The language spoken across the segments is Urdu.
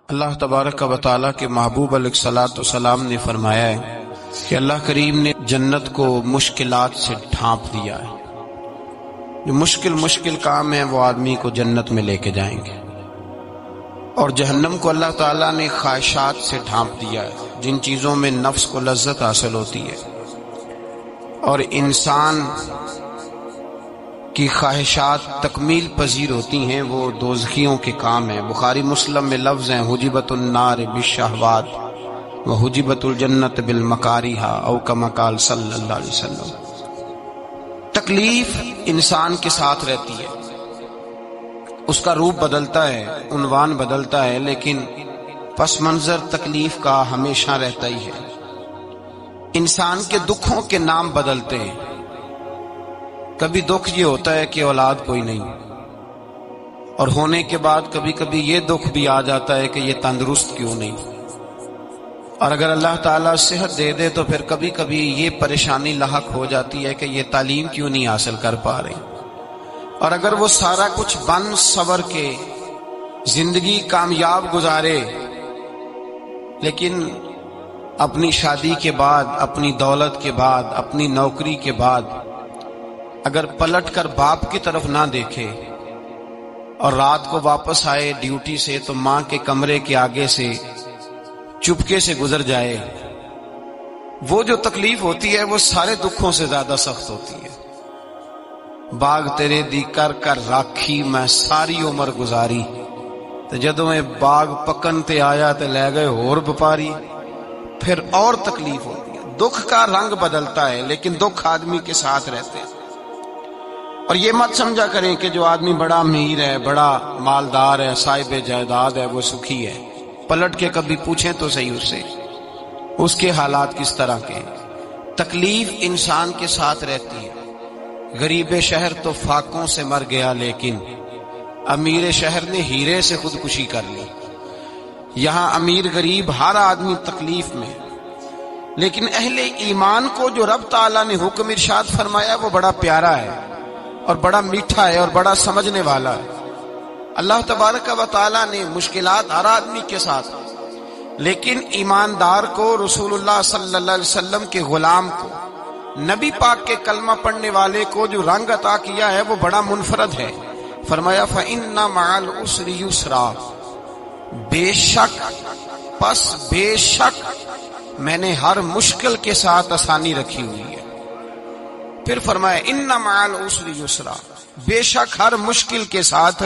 اللہ تبارک و تعالیٰ کے محبوب علیہ الصلوۃ والسلام نے فرمایا ہے کہ اللہ کریم نے جنت کو مشکلات سے ڈھانپ دیا ہے۔ جو مشکل کام ہیں وہ آدمی کو جنت میں لے کے جائیں گے، اور جہنم کو اللہ تعالیٰ نے خواہشات سے ڈھانپ دیا ہے، جن چیزوں میں نفس کو لذت حاصل ہوتی ہے اور انسان کی خواہشات تکمیل پذیر ہوتی ہیں، وہ دوزخیوں کے کام ہیں۔ بخاری مسلم میں لفظ ہیں حجبت النار بالشہوات وحجبت الجنت بالمکارہ، او کما قال صلی اللہ علیہ وسلم۔ تکلیف انسان کے ساتھ رہتی ہے، اس کا روپ بدلتا ہے، عنوان بدلتا ہے، لیکن پس منظر تکلیف کا ہمیشہ رہتا ہی ہے۔ انسان کے دکھوں کے نام بدلتے ہیں۔ کبھی دکھ یہ ہوتا ہے کہ اولاد کوئی نہیں، اور ہونے کے بعد کبھی کبھی یہ دکھ بھی آ جاتا ہے کہ یہ تندرست کیوں نہیں، اور اگر اللہ تعالیٰ صحت دے دے تو پھر کبھی کبھی یہ پریشانی لاحق ہو جاتی ہے کہ یہ تعلیم کیوں نہیں حاصل کر پا رہے، اور اگر وہ سارا کچھ بن سور کے زندگی کامیاب گزارے، لیکن اپنی شادی کے بعد، اپنی دولت کے بعد، اپنی نوکری کے بعد اگر پلٹ کر باپ کی طرف نہ دیکھے اور رات کو واپس آئے ڈیوٹی سے تو ماں کے کمرے کے آگے سے چپکے سے گزر جائے، وہ جو تکلیف ہوتی ہے وہ سارے دکھوں سے زیادہ سخت ہوتی ہے۔ باغ تیرے دی کر کر راکھی میں ساری عمر گزاری، تو جدوں میں باغ پکن تے آیا تے لے گئے اور بپاری، پھر اور تکلیف ہوتی ہے۔ دکھ کا رنگ بدلتا ہے، لیکن دکھ آدمی کے ساتھ رہتے ہیں۔ اور یہ مت سمجھا کریں کہ جو آدمی بڑا امیر ہے، بڑا مالدار ہے، صاحب جائیداد ہے، وہ سکھی ہے۔ پلٹ کے کبھی پوچھیں تو صحیح اس سے، اس کے حالات کس طرح کے ہیں۔ تکلیف انسان کے ساتھ رہتی ہے۔ غریب شہر تو فاقوں سے مر گیا، لیکن امیر شہر نے ہیرے سے خودکشی کر لی۔ یہاں امیر غریب ہر آدمی تکلیف میں، لیکن اہل ایمان کو جو رب تعالیٰ نے حکم ارشاد فرمایا وہ بڑا پیارا ہے اور بڑا میٹھا ہے اور بڑا سمجھنے والا ہے۔ اللہ تبارک و تعالیٰ نے مشکلات ہر آدمی کے ساتھ، لیکن ایماندار کو، رسول اللہ صلی اللہ علیہ وسلم کے غلام کو، نبی پاک کے کلمہ پڑھنے والے کو جو رنگ عطا کیا ہے وہ بڑا منفرد ہے۔ فرمایا فَإِنَّ مَعَ الْعُسْرِ يُسْرًا، بے شک میں نے ہر مشکل کے ساتھ آسانی رکھی ہوئی ہے۔ پھر فرمایا ان مع العسر یسرا، بے شک ہر مشکل کے ساتھ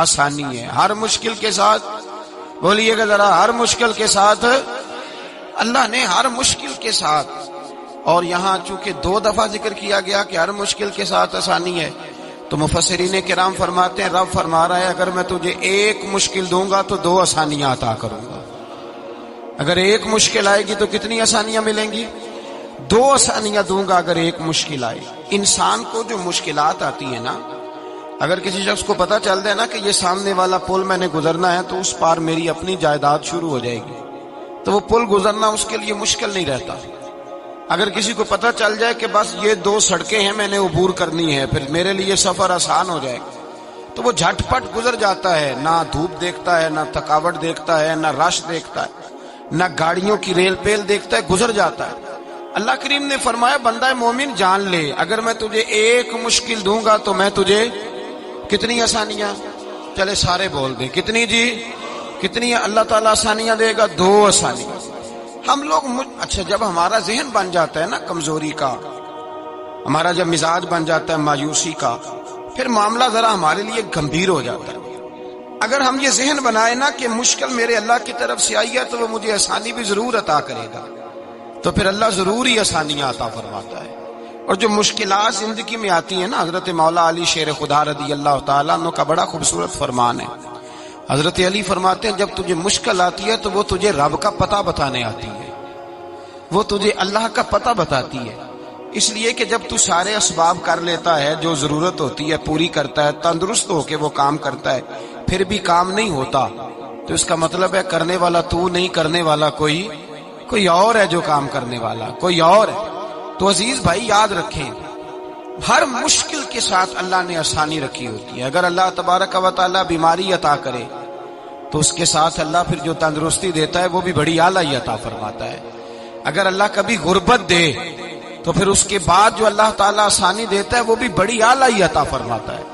آسانی ہے۔ ہر مشکل کے ساتھ بولیے گا ذرا، ہر مشکل کے ساتھ، اللہ نے ہر مشکل کے ساتھ، اور یہاں چونکہ 2 دفعہ ذکر کیا گیا کہ ہر مشکل کے ساتھ آسانی ہے، تو مفسرین کرام فرماتے ہیں رب فرما رہا ہے اگر میں تجھے 1 مشکل دوں گا تو 2 آسانیاں عطا کروں گا۔ اگر 1 مشکل آئے گی تو کتنی آسانیاں ملیں گی؟ 2 آسانیاں دوں گا اگر 1 مشکل آئے۔ انسان کو جو مشکلات آتی ہیں نا، اگر کسی شخص کو پتہ چل جائے نا کہ یہ سامنے والا پل میں نے گزرنا ہے تو اس پار میری اپنی جائیداد شروع ہو جائے گی، تو وہ پل گزرنا اس کے لیے مشکل نہیں رہتا۔ اگر کسی کو پتہ چل جائے کہ بس یہ 2 سڑکیں ہیں میں نے عبور کرنی ہے، پھر میرے لیے سفر آسان ہو جائے گا، تو وہ جھٹ پٹ گزر جاتا ہے، نہ دھوپ دیکھتا ہے، نہ تھکاوٹ دیکھتا ہے، نہ رش دیکھتا ہے، نہ گاڑیوں کی ریل پیل دیکھتا ہے، گزر جاتا ہے۔ اللہ کریم نے فرمایا بندہ مومن جان لے اگر میں تجھے 1 مشکل دوں گا تو میں تجھے کتنی آسانیاں، چلے سارے بول دیں کتنی جی، کتنی اللہ تعالیٰ آسانیاں دے گا؟ 2 آسانیاں۔ ہم لوگ اچھا جب ہمارا ذہن بن جاتا ہے نا کمزوری کا، ہمارا جب مزاج بن جاتا ہے مایوسی کا، پھر معاملہ ذرا ہمارے لیے گمبھیر ہو جاتا ہے۔ اگر ہم یہ ذہن بنائے نا کہ مشکل میرے اللہ کی طرف سے آئی ہے تو وہ مجھے آسانی بھی ضرور عطا کرے گا، تو پھر اللہ ضرور ہی آسانیاں عطا فرماتا ہے۔ اور جو مشکلات زندگی میں آتی ہیں نا، حضرت مولا علی شیر خدا رضی اللہ تعالیٰ عنہ کا بڑا خوبصورت فرمان ہے۔ حضرت علی فرماتے ہیں جب تجھے مشکل آتی ہے تو وہ تجھے رب کا پتہ بتانے آتی ہے، وہ تجھے اللہ کا پتہ بتاتی ہے، اس لیے کہ جب تو سارے اسباب کر لیتا ہے، جو ضرورت ہوتی ہے پوری کرتا ہے، تندرست ہو کے وہ کام کرتا ہے، پھر بھی کام نہیں ہوتا، تو اس کا مطلب ہے کرنے والا تو نہیں، کرنے والا کوئی اور ہے، جو کام کرنے والا کوئی اور ہے۔ تو عزیز بھائی یاد رکھیں، ہر مشکل کے ساتھ اللہ نے آسانی رکھی ہوتی ہے. اگر اللہ تبارک و تعالیٰ بیماری عطا کرے تو اس کے ساتھ اللہ پھر جو تندرستی دیتا ہے وہ بھی بڑی اعلیٰ ہی عطا فرماتا ہے. اگر اللہ کبھی غربت دے تو پھر اس کے بعد جو اللہ تعالیٰ آسانی دیتا ہے وہ بھی بڑی اعلیٰ ہی عطا فرماتا ہے.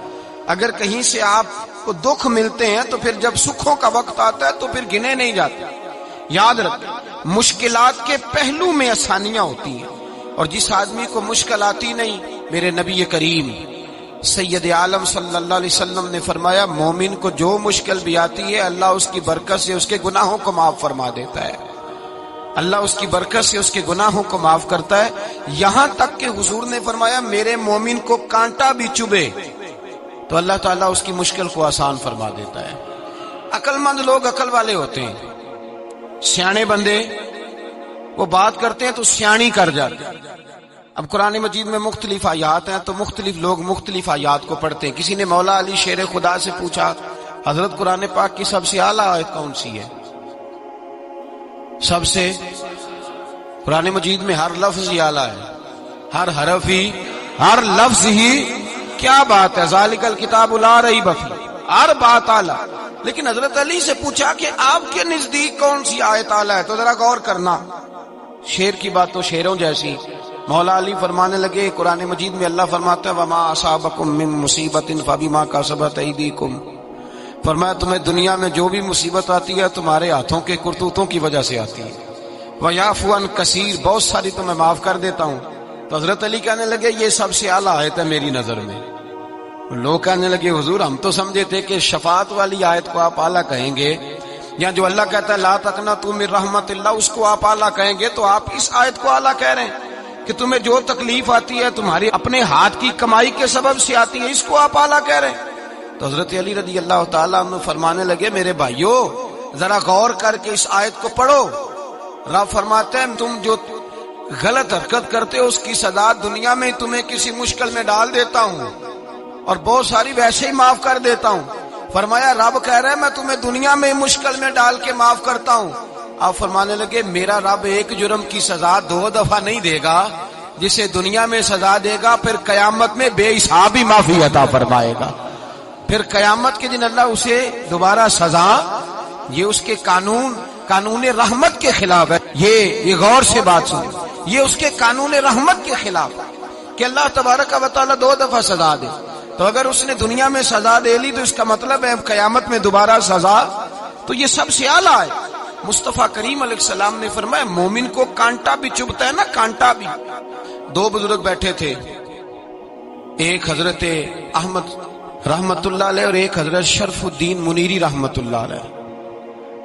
اگر کہیں سے آپ کو دکھ ملتے ہیں تو پھر جب سکھوں کا وقت آتا ہے تو پھر گنے نہیں جاتے. یاد رکھیں مشکلات کے پہلو میں آسانیاں ہوتی ہیں، اور جس آدمی کو مشکل آتی نہیں، میرے نبی کریم سید عالم صلی اللہ علیہ وسلم نے فرمایا مومن کو جو مشکل بھی آتی ہے اللہ اس کی برکت سے اس کے گناہوں کو معاف فرما دیتا ہے. اللہ اس کی برکت سے اس کے گناہوں کو معاف کرتا ہے. یہاں تک کہ حضور نے فرمایا میرے مومن کو کانٹا بھی چبھے تو اللہ تعالیٰ اس کی مشکل کو آسان فرما دیتا ہے. عقل مند لوگ عقل والے ہوتے ہیں، سیانے بندے وہ بات کرتے ہیں تو سیانی کر جاتے ہیں. اب قرآن مجید میں مختلف آیات ہیں تو مختلف لوگ مختلف آیات کو پڑھتے ہیں. کسی نے مولا علی شیر خدا سے پوچھا حضرت قرآن پاک کی سب سے اعلیٰ آیت کون سی ہے؟ سب سے قرآن مجید میں ہر لفظ ہی اعلیٰ ہے، ہر حرف ہی، ہر لفظ ہی. کیا بات ہے، ذالک الکتاب لا ریب فیہ، ہر بات اعلیٰ. لیکن حضرت علی سے پوچھا کہ آپ کے نزدیک کون سی آیت اعلیٰ ہے تو ذرا غور کرنا. شیر کی بات تو شیروں جیسی. مولا علی فرمانے لگے قرآن مجید میں اللہ فرماتا ہے وما اصابکم من مصیبت فبما کسبت ایدیکم، فرمایا تمہیں دنیا میں جو بھی مصیبت آتی ہے تمہارے ہاتھوں کے کرتوتوں کی وجہ سے آتی ہے. ویعفو عن کثیر، بہت ساری تو میں معاف کر دیتا ہوں. تو حضرت علی کہنے لگے یہ سب سے اعلیٰ آیت ہے میری نظر میں. لوگ کہنے لگے حضور ہم تو سمجھے تھے کہ شفاعت والی آیت کو آپ اعلیٰ کہیں گے، یا جو اللہ کہتا ہے لا تقنطوا من رحمت اللہ اس کو آپ اعلیٰ کہیں گے، تو آپ اس آیت کو اعلیٰ کہہ رہے ہیں کہ تمہیں جو تکلیف آتی ہے تمہاری اپنے ہاتھ کی کمائی کے سبب سے آتی ہے، اس کو آپ اعلیٰ کہہ رہے ہیں. تو حضرت علی رضی اللہ تعالیٰ عنہ فرمانے لگے میرے بھائیو ذرا غور کر کے اس آیت کو پڑھو. رب فرماتے ہیں تم جو غلط حرکت کرتے ہو اس کی سزا دنیا میں تمہیں کسی مشکل میں ڈال دیتا ہوں اور بہت ساری ویسے ہی معاف کر دیتا ہوں. فرمایا رب کہہ رہا ہے میں تمہیں دنیا میں مشکل میں ڈال کے معاف کرتا ہوں. آپ فرمانے لگے میرا رب ایک جرم کی سزا 2 دفعہ نہیں دے گا، جسے دنیا میں سزا دے گا پھر قیامت میں بے حساب ہی معافی عطا فرمائے گا. پھر قیامت کے دن اللہ اسے دوبارہ سزا، یہ اس کے قانون رحمت کے خلاف ہے. یہ غور سے بات سنیں، یہ اس کے قانون رحمت کے خلاف ہے کہ اللہ تبارک و تعالیٰ 2 دفعہ سزا دے. تو اگر اس نے دنیا میں سزا دے لی تو اس کا مطلب ہے قیامت میں دوبارہ سزا. تو یہ سب سے اعلیٰ ہے. مصطفیٰ کریم علیہ السلام نے فرمایا مومن کو کانٹا بھی چبھتا ہے نا، کانٹا بھی. 2 بزرگ بیٹھے تھے، ایک حضرت احمد رحمت اللہ علیہ اور ایک حضرت شرف الدین منیری رحمت اللہ علیہ.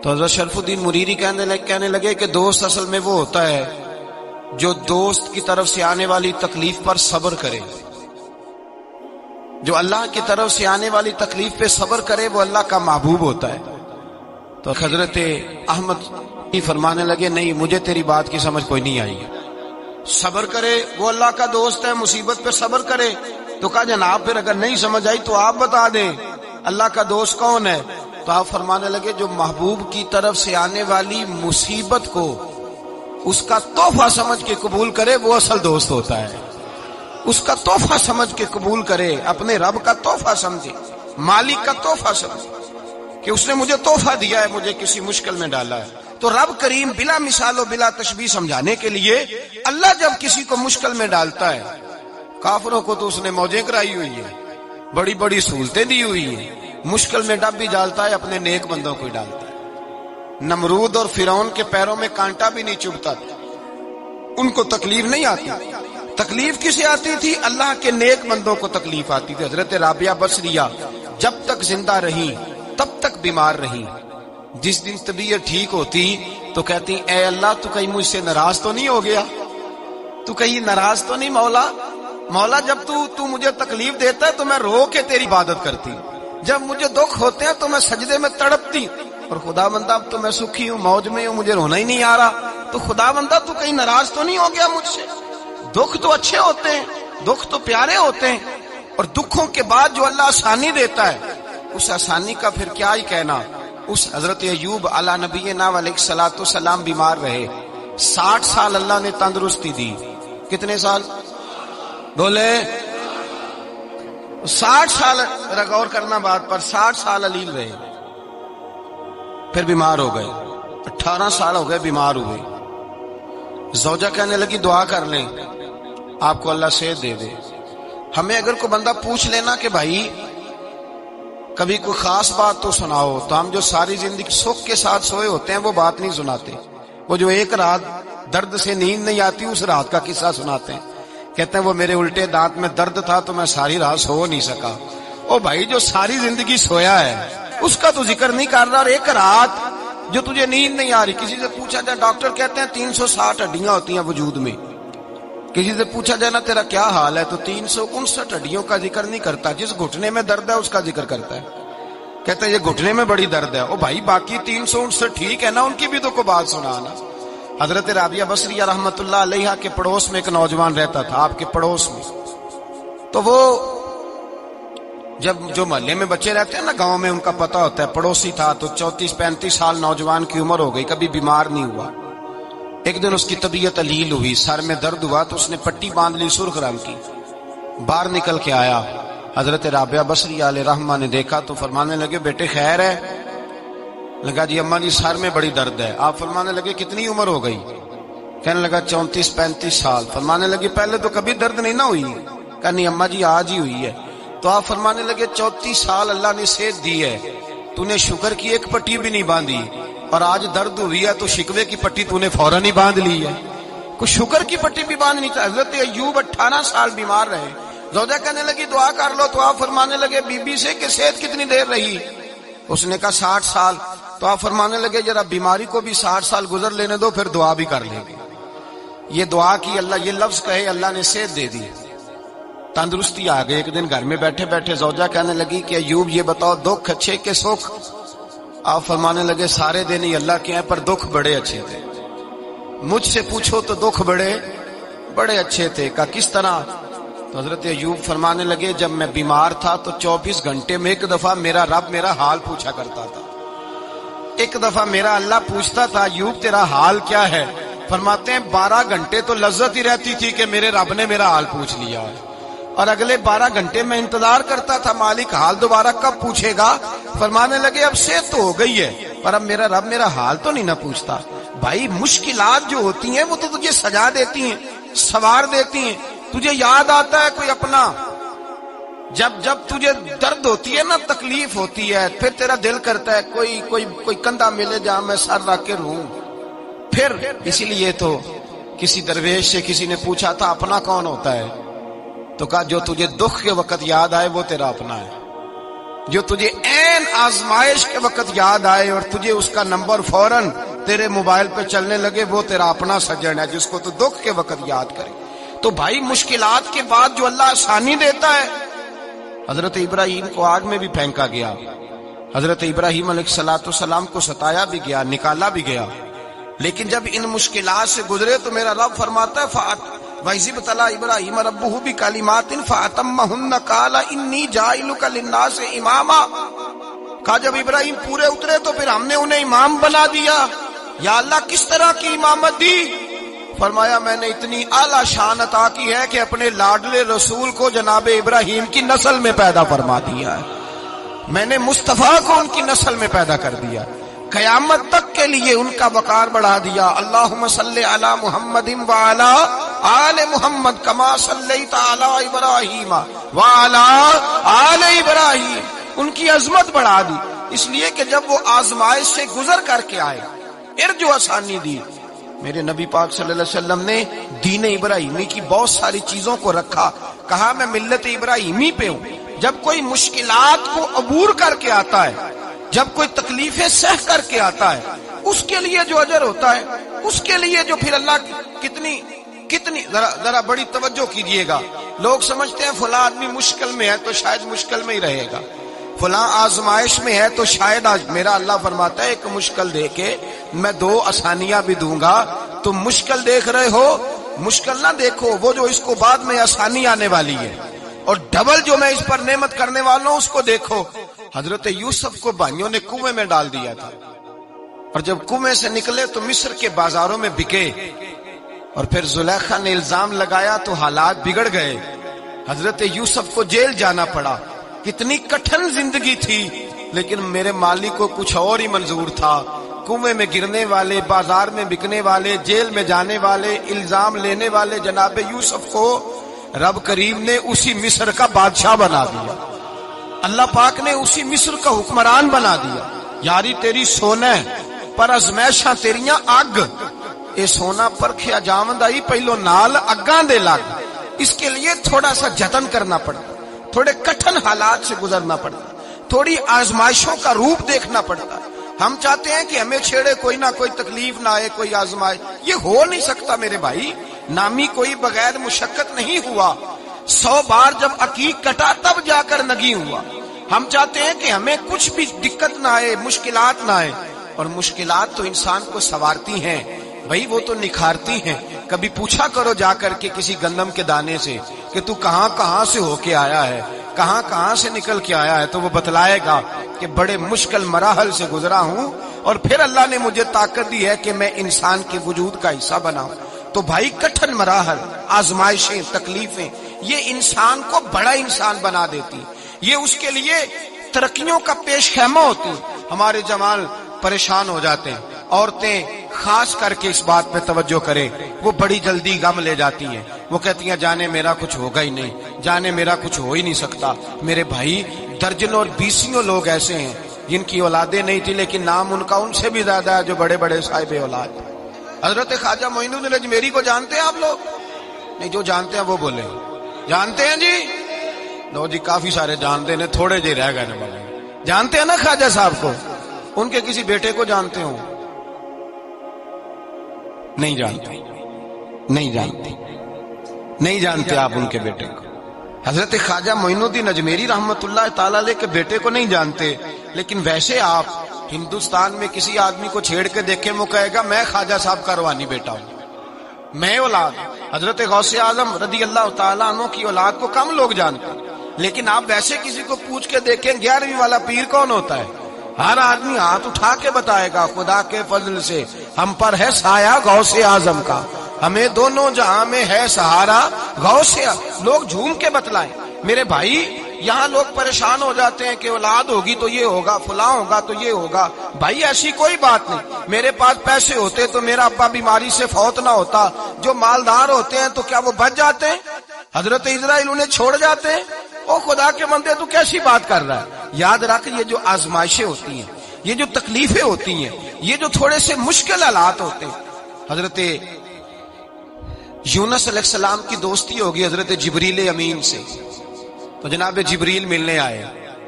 تو حضرت شرف الدین منیری کہنے لگے کہ دوست اصل میں وہ ہوتا ہے جو دوست کی طرف سے آنے والی تکلیف پر صبر کرے. جو اللہ کی طرف سے آنے والی تکلیف پہ صبر کرے وہ اللہ کا محبوب ہوتا ہے. تو حضرت احمد فرمانے لگے نہیں مجھے تیری بات کی سمجھ کوئی نہیں آئی. صبر کرے وہ اللہ کا دوست ہے، مصیبت پہ صبر کرے. تو کہا جناب پھر اگر نہیں سمجھ آئی تو آپ بتا دیں اللہ کا دوست کون ہے. تو آپ فرمانے لگے جو محبوب کی طرف سے آنے والی مصیبت کو اس کا تحفہ سمجھ کے قبول کرے وہ اصل دوست ہوتا ہے. اس کا تحفہ سمجھ کے قبول کرے، اپنے رب کا تحفہ سمجھے، مالک کا تحفہ سمجھے کہ اس نے مجھے تحفہ دیا ہے، مجھے کسی مشکل میں ڈالا ہے. تو رب کریم بلا مثال و بلا تشبیہ سمجھانے کے لیے اللہ جب کسی کو مشکل میں ڈالتا ہے، کافروں کو تو اس نے موجیں کرائی ہوئی ہے، بڑی بڑی سہولتیں دی ہوئی ہیں، مشکل میں ڈب بھی ڈالتا ہے، اپنے نیک بندوں کو ہی ڈالتا ہے. نمرود اور فرعون کے پیروں میں کانٹا بھی نہیں چبھتا، ان کو تکلیف نہیں آتی. تکلیف کسے آتی تھی؟ اللہ کے نیک بندوں کو تکلیف آتی تھی. حضرت رابعہ بصریہ جب تک زندہ رہی تب تک بیمار رہی. جس دن طبیعت ٹھیک ہوتی تو کہتی اے اللہ تو کہیں مجھ سے ناراض تو نہیں ہو گیا، تو کہیں ناراض تو نہیں مولا جب تو مجھے تکلیف دیتا ہے تو میں رو کے تیری عبادت کرتی، جب مجھے دکھ ہوتے ہیں تو میں سجدے میں تڑپتی، اور خدا بندہ اب تو میں سکھی ہوں، موج میں ہوں، مجھے رونا ہی نہیں آ رہا. تو خدا بندہ تو کہیں ناراض تو نہیں ہو گیا مجھ سے؟ دکھ تو اچھے ہوتے ہیں، دکھ تو پیارے ہوتے ہیں، اور دکھوں کے بعد جو اللہ آسانی دیتا ہے اس آسانی کا پھر کیا ہی کہنا. اس حضرت ایوب علی نبینا علیہ الصلوۃ والسلام بیمار رہے، 60 سال اللہ نے تندرستی دی. کتنے سال؟ بولے 60 سال غور کرنا بات پر، 60 سال علیل رہے، پھر بیمار ہو گئے، 18 سال ہو گئے بیمار ہوئے۔ زوجہ کہنے لگی دعا کر لیں آپ کو اللہ صحت دے دے۔ ہمیں اگر کوئی بندہ پوچھ لینا کہ بھائی کبھی کوئی خاص بات تو سناؤ، تو ہم جو ساری زندگی سکھ کے ساتھ سوئے ہوتے ہیں وہ بات نہیں سناتے، وہ جو ایک رات درد سے نیند نہیں آتی اس رات کا قصہ سناتے ہیں، کہتے ہیں وہ میرے الٹے دانت میں درد تھا تو میں ساری رات سو نہیں سکا۔ او بھائی جو ساری زندگی سویا ہے اس کا تو ذکر نہیں کر رہا، اور ایک رات جو تجھے نیند نہیں آ رہی، کسی سے پوچھا جائے، ڈاکٹر کہتے ہیں 360 ہڈیاں ہوتی ہیں وجود میں، کسی سے پوچھا جائے نا تیرا کیا حال ہے تو 359 ہڈیوں کا ذکر نہیں کرتا، جس گھٹنے میں درد ہے اس کا ذکر کرتا ہے، کہتا ہے یہ گھٹنے میں بڑی درد ہے۔ او بھائی باقی 359 ٹھیک ہے نا، ان کی بھی تو کوئی بات سنانا۔ حضرت رابعہ بصریہ رحمت اللہ علیہ کے پڑوس میں ایک نوجوان رہتا تھا، آپ کے پڑوس میں، تو وہ جب جو محلے میں بچے رہتے ہیں نا گاؤں میں، ان کا پتہ ہوتا ہے، پڑوسی تھا تو 34-35 سال نوجوان کی عمر ہو گئی، کبھی بیمار نہیں ہوا۔ ایک دن اس کی طبیعت علیل ہوئی، سر میں درد ہوا تو اس نے پٹی باندھ لی سرخ رنگ کی، باہر نکل کے آیا، حضرت رابعہ بصریہ علیہ رحمہ نے دیکھا تو فرمانے لگے بیٹے خیر ہے؟ لگا جی اماں جی سر میں بڑی درد ہے۔ آپ فرمانے لگے کتنی عمر ہو گئی؟ کہنے لگا 34-35 سال۔ فرمانے لگے پہلے تو کبھی درد نہیں نہ ہوئی؟ کہا نہیں اماں جی آج ہی ہوئی ہے۔ تو آپ فرمانے لگے 34 سال اللہ نے صحت دی ہے، تو نے شکر کی ایک پٹی بھی نہیں باندھی، اور آج درد ہوئی ہے تو شکوے کی پٹی تو نے فوراً ہی باندھ لی ہے، کوئی شکر کی پٹی بھی باندھنی چاہیے۔ حضرت ایوب 18 سال بیمار رہے، زوجہ کہنے لگی دعا کر لو، تو آپ فرمانے لگے بی بی سے کہ صحت کتنی دیر رہی؟ اس نے کہا 60 سال۔ تو آپ فرمانے لگے ذرا بیماری کو بھی 60 سال گزر لینے دو پھر دعا بھی کر لیں گے۔ یہ دعا کی، اللہ یہ لفظ کہے اللہ نے صحت دے دی، تندرستی آ گئی۔ ایک دن گھر میں بیٹھے بیٹھے زوجہ کہنے لگی کہ ایوب یہ بتاؤ دکھ اچھے کہ سکھ؟ آپ فرمانے لگے سارے دن ہی اللہ کے ہیں پر دکھ بڑے اچھے تھے، مجھ سے پوچھو تو دکھ بڑے اچھے تھے۔ کہا کس طرح؟ تو حضرت ایوب فرمانے لگے جب میں بیمار تھا تو 24 گھنٹے میں ایک دفعہ میرا رب میرا حال پوچھا کرتا تھا، ایک دفعہ میرا اللہ پوچھتا تھا ایوب تیرا حال کیا ہے؟ فرماتے ہیں 12 گھنٹے تو لذت ہی رہتی تھی کہ میرے رب نے میرا حال پوچھ لیا ہے، اور اگلے 12 گھنٹے میں انتظار کرتا تھا مالک حال دوبارہ کب پوچھے گا۔ فرمانے لگے اب صحت تو ہو گئی ہے پر اب میرا رب میرا حال تو نہیں نہ پوچھتا۔ بھائی مشکلات جو ہوتی ہیں وہ تو تجھے سجا دیتی ہیں، سوار دیتی ہیں، تجھے یاد آتا ہے کوئی اپنا، جب تجھے درد ہوتی ہے نا، تکلیف ہوتی ہے، پھر تیرا دل کرتا ہے کوئی کندھا ملے جہاں میں سر رکھ کے رہوں۔ پھر اسی لیے تو کسی درویش سے کسی نے پوچھا تھا اپنا کون ہوتا ہے؟ تو کہا جو تجھے دکھ کے وقت یاد آئے وہ تیرا اپنا ہے، جو تجھے عین آزمائش کے وقت یاد آئے اور تجھے اس کا نمبر فوراً تیرے موبائل پہ چلنے لگے وہ تیرا اپنا سجن ہے، جس کو تو دکھ کے وقت یاد کرے۔ تو بھائی مشکلات کے بعد جو اللہ آسانی دیتا ہے، حضرت ابراہیم کو آگ میں بھی پھینکا گیا، حضرت ابراہیم علیہ السلام کو ستایا بھی گیا، نکالا بھی گیا، لیکن جب ان مشکلات سے گزرے تو میرا رب فرماتا ہے وَإِذِ ابْتَلَىٰ إِبْرَاهِيمَ رَبُّهُ بِكَلِمَاتٍ فَأَتَمَّهُنَّ قَالَ إِنِّي جَاعِلُكَ لِلنَّاسِ إِمَامًا۔ کہا جب ابراہیم پورے اترے تو پھر ہم نے انہیں امام بنا دیا۔ یا اللہ کس طرح کی امامت دی؟ فرمایا میں نے اتنی اعلیٰ شان عطا کی ہے کہ اپنے لاڈلے رسول کو جناب ابراہیم کی نسل میں پیدا فرما دیا ہے، میں نے مصطفیٰ کو ان کی نسل میں پیدا کر دیا، قیامت تک کے لیے ان کا وقار بڑھا دیا۔ اللہم صلی علی محمد وعلی آل محمد کما صلیت علی ابراہیم وعلی آل ابراہیم، ان کی عظمت بڑھا دی، اس لیے کہ جب وہ آزمائش سے گزر کر کے آئے، جو آسانی دی، میرے نبی پاک صلی اللہ علیہ وسلم نے دین ابراہیمی کی بہت ساری چیزوں کو رکھا، کہا میں ملت ابراہیمی پہ ہوں۔ جب کوئی مشکلات کو عبور کر کے آتا ہے، جب کوئی تکلیفیں سہ کر کے آتا ہے، اس کے لیے جو اجر ہوتا ہے، اس کے لیے جو پھر اللہ کتنی ذرا بڑی توجہ کیجئے گا۔ لوگ سمجھتے ہیں فلاں آدمی مشکل میں ہے تو شاید مشکل میں ہی رہے گا، فلاں آزمائش میں ہے تو شاید آج میرا اللہ فرماتا ہے ایک مشکل دے کے میں 2 آسانیاں بھی دوں گا۔ تم مشکل دیکھ رہے ہو، مشکل نہ دیکھو، وہ جو اس کو بعد میں آسانی آنے والی ہے، اور ڈبل جو میں اس پر نعمت کرنے والا ہوں اس کو دیکھو۔ حضرت یوسف کو بھائیوں نے کنویں میں ڈال دیا تھا، اور جب کنویں سے نکلے تو مصر کے بازاروں میں بکے، اور پھر زلیخا نے الزام لگایا تو حالات بگڑ گئے، حضرت یوسف کو جیل جانا پڑا، کتنی کٹھن زندگی تھی، لیکن میرے مالک کو کچھ اور ہی منظور تھا۔ کنویں میں گرنے والے، بازار میں بکنے والے، جیل میں جانے والے، الزام لینے والے جناب یوسف کو رب کریم نے اسی مصر کا بادشاہ بنا دیا، اللہ پاک نے اسی مصر کا حکمران بنا دیا۔ یاری تیری سونا پر ازمائشاں تیریاں اگ، اے سونا پرکھیا جاوند آئی پہلو نال اگاں دے لگ۔ اس کے لیے تھوڑا سا جتن کرنا پڑتا، تھوڑے کٹھن حالات سے گزرنا پڑتا، تھوڑی آزمائشوں کا روپ دیکھنا پڑتا۔ ہم چاہتے ہیں کہ ہمیں چھیڑے کوئی نہ کوئی تکلیف نہ آئے، کوئی آزمائش، یہ ہو نہیں سکتا میرے بھائی۔ نامی کوئی بغیر مشقت نہیں ہوا، 100 بار جب عقیق کٹا تب جا کر نگی ہوا۔ ہم چاہتے ہیں کہ ہمیں کچھ بھی دقت نہ آئے، مشکلات نہ آئے، اور مشکلات تو انسان کو سنوارتی ہیں بھائی، وہ تو نکھارتی ہیں۔ کبھی پوچھا کرو جا کر کے کسی گندم کے دانے سے کہ تو کہاں کہاں سے ہو کے آیا ہے، کہاں کہاں سے نکل کے آیا ہے، تو وہ بتلائے گا کہ بڑے مشکل مراحل سے گزرا ہوں، اور پھر اللہ نے مجھے طاقت دی ہے کہ میں انسان کے وجود کا حصہ بناؤں۔ تو بھائی کٹھن مراحل، آزمائشیں، تکلیفیں، یہ انسان کو بڑا انسان بنا دیتی، یہ اس کے لیے ترقیوں کا پیش خیمہ ہوتی۔ ہمارے جوان پریشان ہو جاتے ہیں، عورتیں خاص کر کے اس بات پہ توجہ کریں، وہ بڑی جلدی غم لے جاتی ہیں، وہ کہتی ہیں جانے میرا کچھ ہوگا ہی نہیں، جانے میرا کچھ ہو ہی نہیں سکتا۔ میرے بھائی درجنوں اور بیسیوں لوگ ایسے ہیں جن کی اولادیں نہیں تھی، لیکن نام ان کا ان سے بھی زیادہ ہے جو بڑے بڑے صاحب اولاد۔ حضرت خواجہ معین الدین اجمیری کو جانتے ہیں آپ لوگ؟ نہیں، جو جانتے ہیں وہ بولے جانتے ہیں جی؟ لو جی، کافی سارے جانتے ہیں، تھوڑے جی رہ گئے نا۔ جانتے ہیں نا خواجہ صاحب کو؟ ان کے کسی بیٹے کو جانتے ہوں؟ نہیں جانتے، نہیں جانتے، نہیں جانتے آپ ان کے بیٹے کو۔ حضرت خواجہ معین الدین اجمیری رحمت اللہ تعالی علیہ کے بیٹے کو نہیں جانتے، لیکن ویسے آپ ہندوستان میں کسی آدمی کو چھیڑ کے دیکھیں، وہ کہے گا میں خواجہ صاحب کا روحانی بیٹا ہوں، میں اولاد۔ حضرت غوث اعظم رضی اللہ تعالیٰ عنہ کی اولاد کو کم لوگ جانتے ہیں، لیکن آپ ویسے کسی کو پوچھ کے دیکھیں 11ویں والا پیر کون ہوتا ہے، ہر آدمی ہاتھ اٹھا کے بتائے گا خدا کے فضل سے ہم پر ہے سایہ غوث اعظم کا، ہمیں دونوں جہاں میں ہے سہارا غوث۔ لوگ جھوم کے بتلائیں۔ میرے بھائی یہاں لوگ پریشان ہو جاتے ہیں کہ اولاد ہوگی تو یہ ہوگا، فلاں ہوگا تو یہ ہوگا۔ بھائی ایسی کوئی بات نہیں، میرے پاس پیسے ہوتے تو میرا ابا بیماری سے فوت نہ ہوتا۔ جو مالدار ہوتے ہیں تو کیا وہ بچ جاتے ہیں؟ حضرت اسرائیل انہیں چھوڑ جاتے ہیں؟ او خدا کے بندے تو کیسی بات کر رہا ہے؟ یاد رکھ، یہ جو آزمائشیں ہوتی ہیں، یہ جو تکلیفیں ہوتی ہیں، یہ جو تھوڑے سے مشکل حالات ہوتے ہیں۔ حضرت یونس علیہ السلام کی دوستی ہوگی حضرت جبریل امین سے، تو جناب جبریل ملنے آئے۔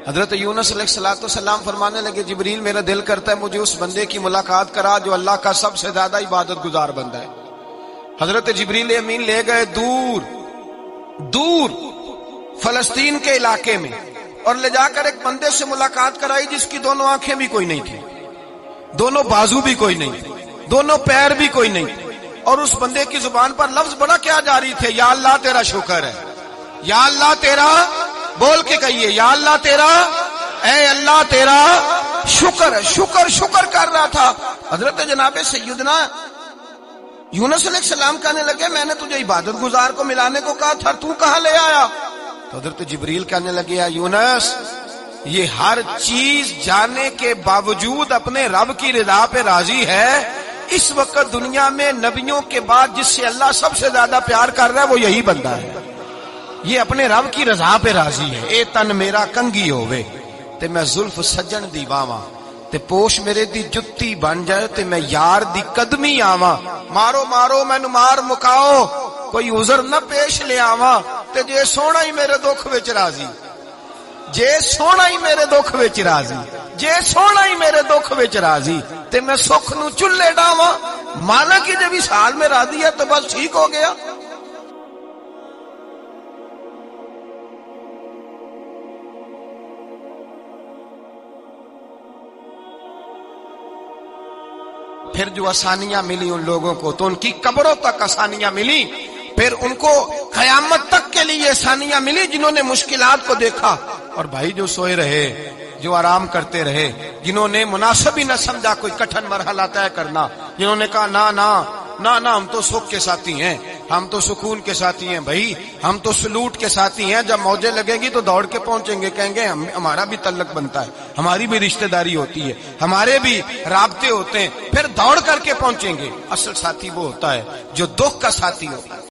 حضرت یونس علیہ السلام فرمانے لگے جبریل میرا دل کرتا ہے مجھے اس بندے کی ملاقات کرا جو اللہ کا سب سے زیادہ عبادت گزار بندہ ہے۔ حضرت جبریل امین لے گئے دور دور فلسطین کے علاقے میں، اور لے جا کر ایک بندے سے ملاقات کرائی جس کی دونوں آنکھیں بھی کوئی نہیں تھی، دونوں بازو بھی کوئی نہیں تھی، دونوں پیر بھی کوئی نہیں تھے، اور اس بندے کی زبان پر لفظ بڑا کیا جاری تھے، یا اللہ تیرا شکر ہے، یا اللہ تیرا، بول کے کہیے یا اللہ تیرا، اے اللہ تیرا شکر ہے۔ شکر شکر کر رہا تھا۔ حضرت جناب سیدنا یونس علیہ السلام کہنے لگے میں نے تجھے عبادت گزار کو ملانے کو کہا تھا، تو کہاں لے آیا؟ تو حضرت جبریل کہنے لگے یا یونس، یہ ہر چیز جانے کے باوجود اپنے رب کی رضا پہ راضی ہے۔ اس وقت دنیا میں نبیوں کے بعد جس سے اللہ سب سے زیادہ پیار کر رہا ہے وہ یہی بندہ ہے، یہ اپنے رب کی رضا پہ راضی ہے۔ اے تن میرا کنگھی ہووے تے میں زلف سجن دی واواں، تے پوش میرے دی جتی بن جائے تے میں یار دی قدمی آواں، مارو مارو مینوں مار مکاؤ کوئی عذر نہ پیش لے آواں، تے جے سونا ہی میرے دکھ وچ راضی، جے سونا ہی میرے دکھ وچ راضی، جے سونا ہی میرے دکھ وچ راضی تے میں سکھ نو چلے ڈاواں، مانا کہ جب اس حال میں راضی ہے تو بس ٹھیک ہو گیا۔ پھر جو آسانیاں ملی ان لوگوں کو تو ان کی قبروں تک آسانیاں ملی، پھر ان کو قیامت تک کے لیے آسانیاں ملی جنہوں نے مشکلات کو دیکھا۔ اور بھائی جو سوئے رہے، جو آرام کرتے رہے، جنہوں نے مناسب ہی نہ سمجھا کوئی کٹھن مرحلہ طے کرنا، جنہوں نے کہا نا نا نا نا ہم تو سکھ کے ساتھی ہیں، ہم تو سکون کے ساتھی ہیں بھائی، ہم تو سلوٹ کے ساتھی ہیں، جب موجیں لگے گی تو دوڑ کے پہنچیں گے، کہیں گے ہمارا بھی تعلق بنتا ہے، ہماری بھی رشتہ داری ہوتی ہے، ہمارے بھی رابطے ہوتے ہیں، پھر دوڑ کر کے پہنچیں گے۔ اصل ساتھی وہ ہوتا ہے جو دکھ کا ساتھی ہوتا ہے۔